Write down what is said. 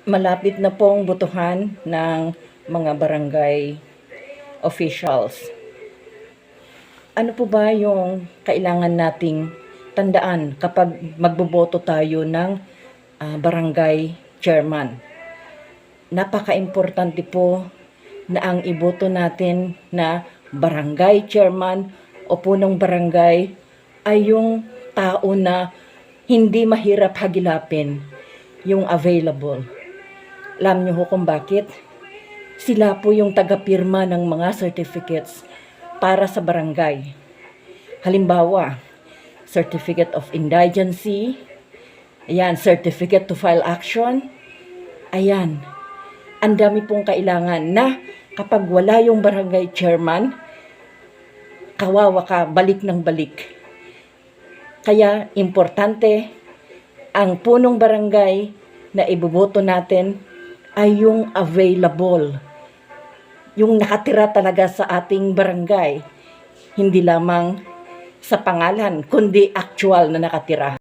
Malapit na pong botohan ng mga barangay officials. Ano po ba yung kailangan nating tandaan kapag magboboto tayo ng barangay chairman? Napaka-importante po na ang iboto natin na barangay chairman o punong barangay ay yung tao na hindi mahirap hagilapin, yung available. Alam niyo ho kung bakit? Sila po yung taga-pirma ng mga certificates para sa barangay. Halimbawa, Certificate of Indigency, ayan, Certificate to File Action, ayan. Ang dami pong kailangan na kapag wala yung barangay chairman, kawawa ka, balik ng balik. Kaya importante ang punong barangay na iboboto natin ay yung available. Yung nakatira talaga sa ating barangay. Hindi lamang sa pangalan, kundi actual na nakatira.